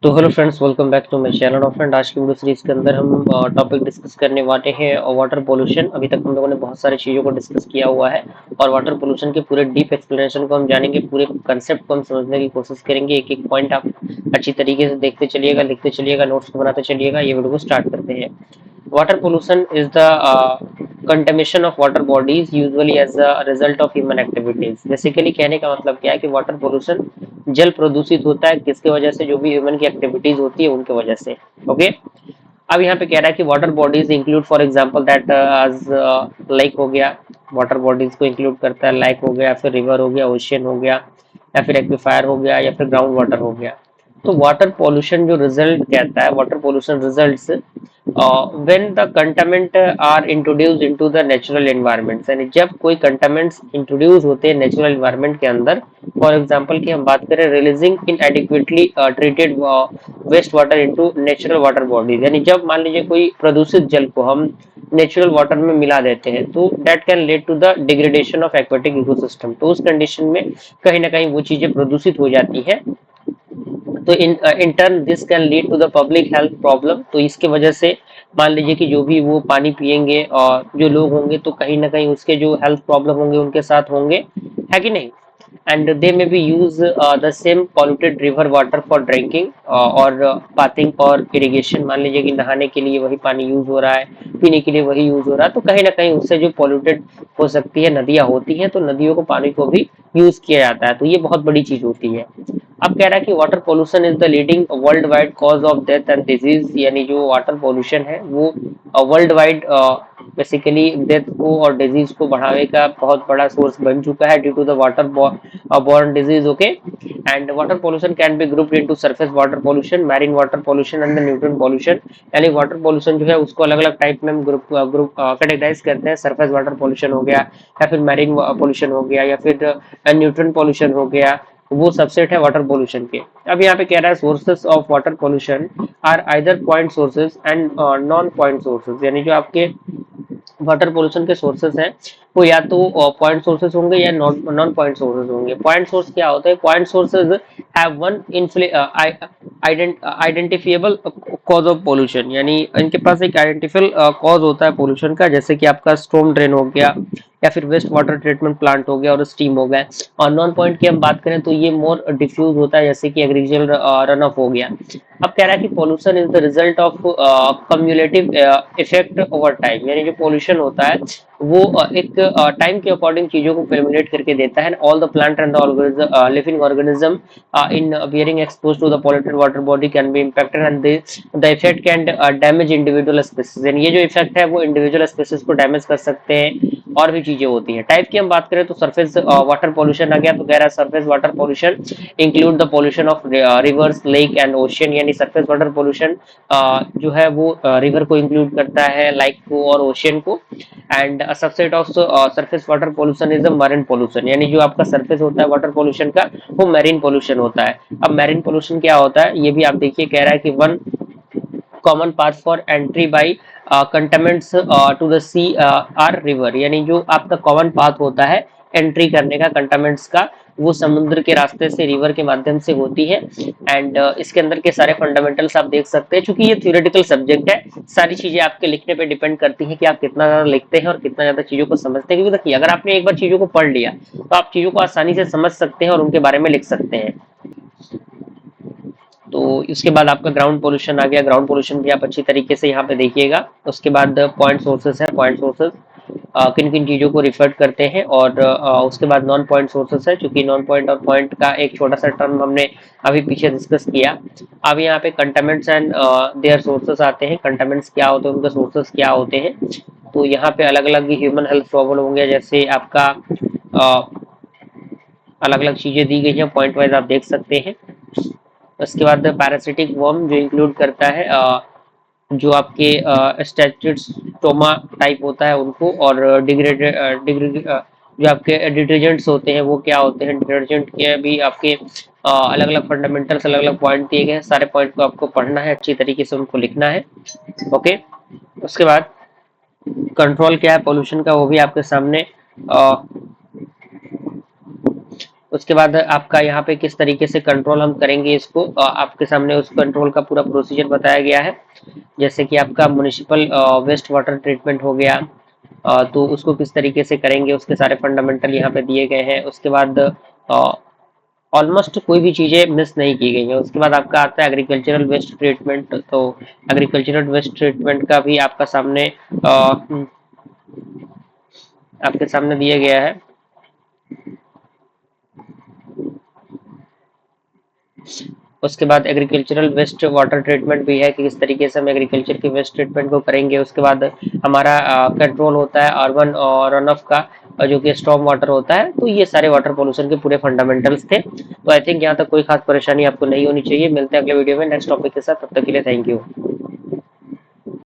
तो hello friends, welcome back to my channel. और friend, आज की वीडियो सीरीज के अंदर हम टॉपिक डिस्कस करने वाले हैं वाटर पोल्यूशन। अभी तक हम लोगों ने बहुत सारी चीज़ों को डिस्कस किया हुआ है और वाटर पोल्यूशन के पूरे डीप एक्सप्लेनेशन को हम जानेंगे, पूरे कंसेप्ट को हम समझने की कोशिश करेंगे। एक एक पॉइंट आप अच्छी तरीके से देखते चलिएगा, लिखते चलिएगा, नोट्स को बनाते चलिएगा। ये वीडियो को स्टार्ट करते हैं। Water pollution is the contamination of water bodies usually as a result of human activities। Basically कहने का मतलब क्या है कि वाटर पोल्यूशन जल प्रदूषित होता है किसके वजह से? जो भी ह्यूमन की एक्टिविटीज होती है उनके वजह से। ओके। अब यहाँ पे कह रहा है कि water bodies include for example that आज लाइक हो गया, वाटर बॉडीज को इंक्लूड करता है। लाइक हो गया, फिर रिवर हो गया, ओशियन हो गया, या फिर एक्विफायर हो गया, या फिर ग्राउंड वाटर हो गया। तो वाटर पॉल्यूशन जो रिजल्ट कहता है, water pollution results when the contaminant are introduce into the natural environment. यानी जब कोई कंटामिनेंट्स इंट्रोड्यूस होते हैं नेचुरल एनवायरनमेंट के अंदर। फॉर एग्जांपल की हम बात करें, releasing inadequately treated waste water into natural water bodies. यानी जब मान लीजिए कोई प्रदूषित जल को हम नेचुरल वाटर में मिला देते हैं तो that can lead to the degradation of aquatic ecosystem. तो उस कंडीशन में कहीं ना कहीं वो चीजें प्रदूषित हो जाती है। तो in turn this can lead to the public health problem. तो इसके वजह से मान लीजिए कि जो भी वो पानी पिएंगे और जो लोग होंगे तो कहीं ना कहीं उसके जो हेल्थ प्रॉब्लम होंगे उनके साथ होंगे, है कि नहीं? And they may be use the same polluted river water for drinking और बाथिंग और इरिगेशन। मान लीजिए कि नहाने के लिए वही पानी यूज हो रहा है, पीने के लिए वही यूज हो रहा है, तो कहीं ना कहीं उससे जो पॉल्यूटेड हो सकती है, नदियां होती हैं, तो नदियों को पानी को भी यूज किया जाता है। तो ये बहुत बड़ी चीज होती है। अब कह रहा है कि water pollution is the leading world wide cause of death and disease. यानी जो वाटर पोल्यूशन है वो वर्ल्ड वाइड बेसिकली डेथ को और डिजीज को बढ़ावे का बहुत बड़ा सोर्स बन चुका है due to the water borne disease। Okay. And water pollution can be grouped into surface water pollution, marine water pollution and the nutrient pollution. यानी वाटर पोल्यूशन जो है उसको अलग अलग टाइप में हम ग्रुप ग्रुप कैटेगराइज करते हैं। सरफेस वाटर पोल्यूशन हो गया, या फिर मैरीन पोल्यूशन हो गया, या फिर न्यूट्रन पोल्यूशन हो गया। वो सबसेट है वाटर पोल्यूशन के। अब यहाँ पे कह रहा है sources of water pollution are either point sources and non point sources. यानी जो आपके वाटर पोल्यूशन के सोर्सेस हैं वो या तो पॉइंट सोर्सेस होंगे या नॉन पॉइंट सोर्सेस होंगे। पॉइंट सोर्स क्या होता है? Point sources have one identifiable cause of pollution. यानी इनके पास एक आइडेंटिफियल कॉज होता है पोल्यूशन का, जैसे कि आपका स्टॉर्म ड्रेन हो गया, या फिर वेस्ट वाटर ट्रीटमेंट प्लांट हो गया और स्टीम हो गया। और नॉन पॉइंट की हम बात करें तो ये मोर डिफ्यूज होता है, जैसे कि एग्रीकल्चर रन ऑफ हो गया। अब कह रहा है कि pollution is the result of cumulative effect over time. यानी जो पोल्यूशन होता है वो एक टाइम के अकॉर्डिंग चीजों को कैलकुलेट करके देता है। All the plant and the living organism in being exposed to the polluted water body can be impacted, and the effect can damage individual species। यानी ये जो इफेक्ट है वो इंडिविजुअल स्पीसीज को डैमेज कर सकते हैं। और भी चीजें होती हैं। टाइप की हम बात करें तो सरफेस वाटर पोल्यूशन आ गया। तो कह रहा है surface water pollution include the pollution of reverse, lake and ocean. यानी सरफेस वाटर पोल्यूशन जो है वो रिवर को इंक्लूड करता है, लाइक को और ओशियन को। And subset of surface water pollution is a marine pollution. यानी जो आपका सरफेस होता है वाटर पोल्यूशन का वो मैरीन पोल्यूशन होता है। अब मैरीन पोल्यूशन क्या होता है ये भी आप देखिए। कह रहा है कि one common path for entry by contaminants to the sea or river. यानी जो आपका कॉमन पाथ होता है एंट्री करने का कंटामिनेंट्स का, वो समुद्र के रास्ते से, रिवर के माध्यम से होती है। एंड इसके अंदर के सारे फंडामेंटल्स आप देख सकते हैं। चूंकि ये थ्योरेटिकल सब्जेक्ट है, सारी चीजें आपके लिखने पे डिपेंड करती हैं कि आप कितना ज्यादा लिखते हैं और कितना ज्यादा चीजों को समझते हैं। क्योंकि देखिए, अगर आपने एक बार चीजों को पढ़ लिया तो आप चीजों को आसानी से समझ सकते हैं और उनके बारे में लिख सकते हैं। तो इसके बाद आपका ग्राउंड पोल्यूशन आ गया। ग्राउंड पोल्यूशन भी आप अच्छी तरीके से यहाँ पे देखिएगा। उसके बाद पॉइंट सोर्सेस है। पॉइंट सोर्सेस किन किन चीज़ों को रिफर करते हैं, और उसके बाद नॉन पॉइंट सोर्सेस है। चूंकि नॉन पॉइंट और पॉइंट का एक छोटा सा टर्म हमने अभी पीछे डिस्कस किया। अब यहाँ पे कंटामिनेंट्स एंड देयर सोर्सेस आते हैं। कंटामिनेंट्स क्या होते हैं, उनके सोर्सेस क्या होते हैं। तो यहाँ पे अलग अलग ह्यूमन हेल्थ प्रॉब्लम होंगे, जैसे आपका अलग अलग चीजें दी गई हैं, पॉइंट वाइज आप देख सकते हैं। उसके बाद पैरासिटिक वर्म जो इंक्लूड करता है जो आपके स्टैटिस्टोमा टाइप होता है उनको, और जो आपके डिटर्जेंट्स होते हैं वो क्या होते हैं। डिटर्जेंट के भी आपके अलग अलग फंडामेंटल्स, अलग अलग पॉइंट दिए गए हैं। सारे पॉइंट को आपको पढ़ना है, अच्छी तरीके से उनको लिखना है। ओके। उसके बाद कंट्रोल क्या है पोल्यूशन का, वो भी आपके सामने उसके बाद आपका यहाँ पे किस तरीके से कंट्रोल हम करेंगे इसको, आपके सामने उस कंट्रोल का पूरा प्रोसीजर बताया गया है। जैसे कि आपका म्युनिसिपल वेस्ट वाटर ट्रीटमेंट हो गया, तो उसको किस तरीके से करेंगे उसके सारे फंडामेंटल यहाँ पे दिए गए हैं। उसके बाद ऑलमोस्ट कोई भी चीज़ें मिस नहीं की गई हैं। उसके बाद आपका आता है एग्रीकल्चरल वेस्ट ट्रीटमेंट, तो एग्रीकल्चरल वेस्ट ट्रीटमेंट का भी आपके सामने दिया गया है। उसके बाद एग्रीकल्चरल वेस्ट वाटर ट्रीटमेंट भी है कि किस तरीके से हम एग्रीकल्चर के वेस्ट ट्रीटमेंट को करेंगे। उसके बाद हमारा कंट्रोल होता है अर्बन और रन ऑफ का, जो कि स्टॉर्म वाटर होता है। तो ये सारे वाटर पोल्यूशन के पूरे फंडामेंटल्स थे। तो आई थिंक यहाँ तक कोई खास परेशानी आपको नहीं होनी चाहिए। मिलते हैं अगले वीडियो में नेक्स्ट टॉपिक के साथ, तब तक के लिए थैंक यू।